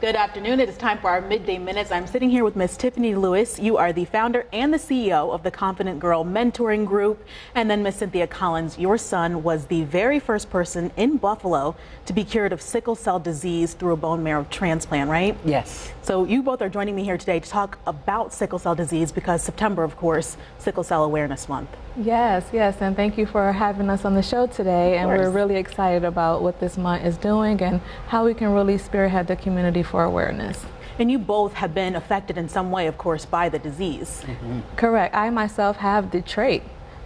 Good afternoon. It is time for our Midday Minutes. I'm sitting here with Miss Tiffany Lewis. You are the founder and the CEO of the Confident Girl Mentoring Group. And then Miss Cynthia Collins, your son was the very first person in Buffalo to be cured of sickle cell disease through a bone marrow transplant, right? Yes. So you both are joining me here today to talk about sickle cell disease because September, of course, Sickle Cell Awareness Month. Yes, and thank you for having us on the show today. And we're really excited about what this month is doing and how we can really spearhead the community for awareness. And you both have been affected in some way, of course, by the disease. Mm-hmm. Correct. I myself have the trait.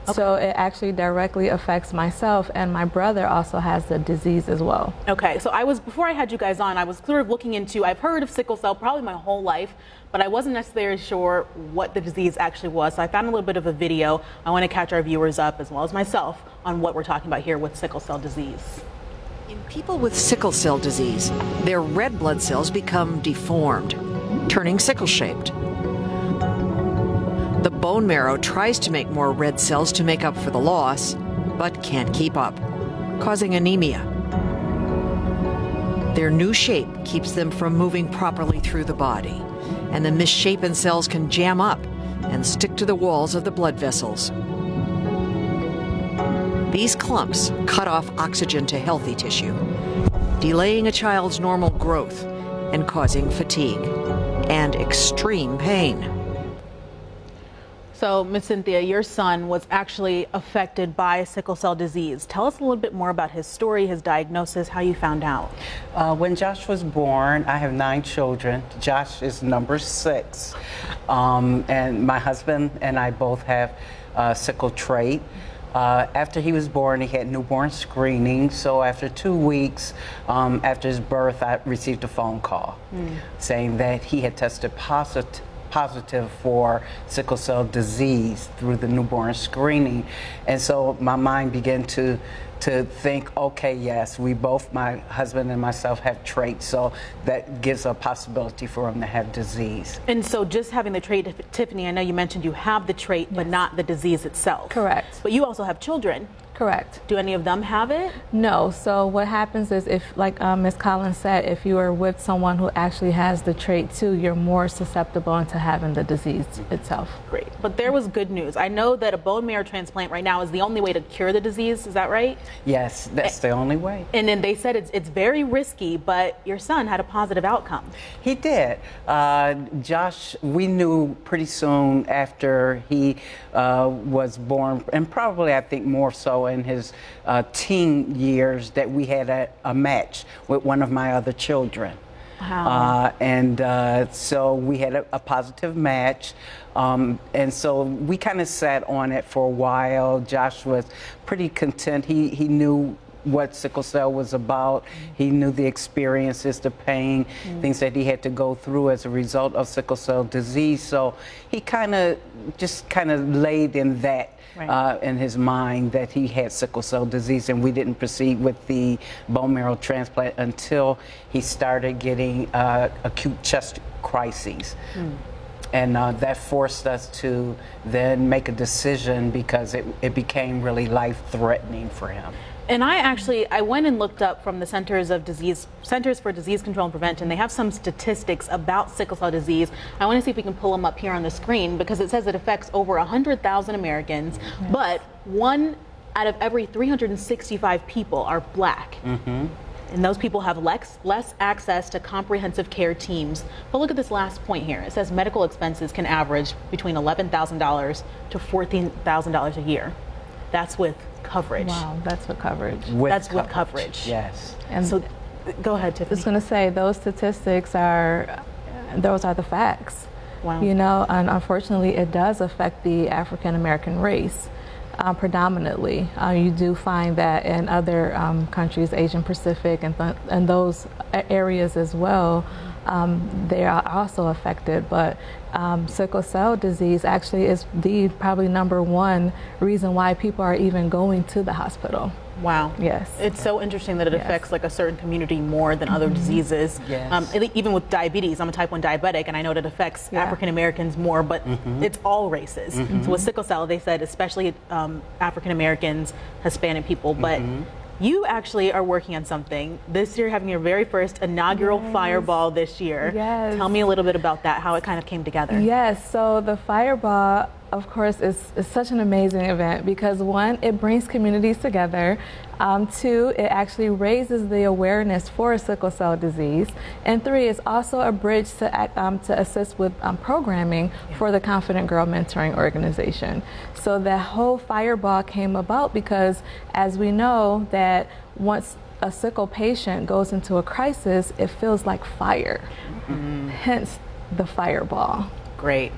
Okay. So it actually directly affects myself, and my brother also has the disease as well. Okay, so before I had you guys on, I was sort of looking into, I've heard of sickle cell probably my whole life, but I wasn't necessarily sure what the disease actually was. So I found a little bit of a video. I want to catch our viewers up, as well as myself, on what we're talking about here with sickle cell disease. In people with sickle cell disease, their red blood cells become deformed, turning sickle-shaped. The bone marrow tries to make more red cells to make up for the loss, but can't keep up, causing anemia. Their new shape keeps them from moving properly through the body, and the misshapen cells can jam up and stick to the walls of the blood vessels. These clumps cut off oxygen to healthy tissue, delaying a child's normal growth and causing fatigue and extreme pain. So, Ms. Cynthia, your son was actually affected by sickle cell disease. Tell us a little bit more about his story, his diagnosis, how you found out. When Josh was born, I have 9 children. Josh is number 6. And my husband and I both have sickle trait. After he was born, he had newborn screening. So after 2 weeks after his birth, I received a phone call saying that he had tested positive for sickle cell disease through the newborn screening. And so my mind began to think, okay, yes, we both, my husband and myself, have traits, so that gives a possibility for him to have disease. And so just having the trait, Tiffany, I know you mentioned you have the trait, yes, but not the disease itself. Correct. But you also have children. Correct. Do any of them have it? No. So what happens is, if, like Ms. Collins said, if you are with someone who actually has the trait too, you're more susceptible to having the disease itself. Great. But there was good news. I know that a bone marrow transplant right now is the only way to cure the disease. Is that right? Yes, that's the only way. And then they said it's very risky, but your son had a positive outcome. He did. Josh, we knew pretty soon after he was born, and probably I think more so in his teen years, that we had a match with one of my other children. Wow. So we had a positive match. And so we kind of sat on it for a while. Josh was pretty content. He knew what sickle cell was about. He knew the experiences, the pain, things that he had to go through as a result of sickle cell disease. So he just kind of laid in that. Right. In his mind that he had sickle cell disease, and we didn't proceed with the bone marrow transplant until he started getting acute chest crises. And that forced us to then make a decision because it became really life-threatening for him. And I went and looked up from the Centers for Disease Control and Prevention. They have some statistics about sickle cell disease. I want to see if we can pull them up here on the screen, because it says it affects over 100,000 Americans, yes, but 1 out of every 365 people are Black. And those people have less access to comprehensive care teams. But look at this last point here. It says medical expenses can average between $11,000 to $14,000 a year. That's with coverage. Wow, that's with coverage. With coverage. Yes. And so, go ahead, Tiffany. I was going to say, those statistics those are the facts. Wow. You know, and unfortunately, it does affect the African American race predominantly. You do find that in other countries, Asian Pacific and those areas as well, they are also affected. But sickle cell disease actually is the probably #1 reason why people are even going to the hospital. Wow. Yes. It's so interesting that it affects like a certain community more than other diseases. Yes. Even with diabetes, I'm a type 1 diabetic, and I know that it affects African Americans more, but it's all races. So with sickle cell, they said especially African Americans, Hispanic people, but You actually are working on something this year, having your very first inaugural Fireball this year. Yes. Tell me a little bit about that, how it kind of came together. Yes, so the Fireball, of course, is such an amazing event because one, it brings communities together. Two, it actually raises the awareness for sickle cell disease. And three, it's also a bridge to assist with programming for the Confident Girl Mentoring Organization. So that whole Fireball came about because, as we know, that once a sickle patient goes into a crisis, it feels like fire. Hence the Fireball. Great,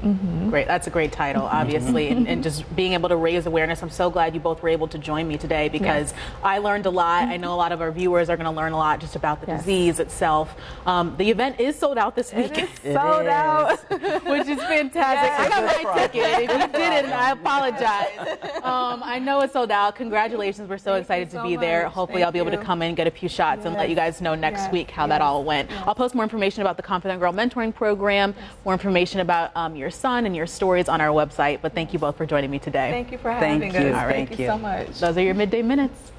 great. That's a great title, obviously, and just being able to raise awareness. I'm so glad you both were able to join me today because I learned a lot. I know a lot of our viewers are going to learn a lot just about the disease itself. The event is sold out this weekend. Sold out. Which is fantastic. I got my ticket. If you didn't, I apologize. I know it's sold out. Congratulations. We're so excited to be there. Hopefully I'll be able to come in, get a few shots, and let you guys know next week how that all went. I'll post more information about the Confident Girl Mentoring Program, more information about your son and your stories on our website. But thank you both for joining me today. Thank you for having us. All right. Thank you so much. Those are your Midday Minutes.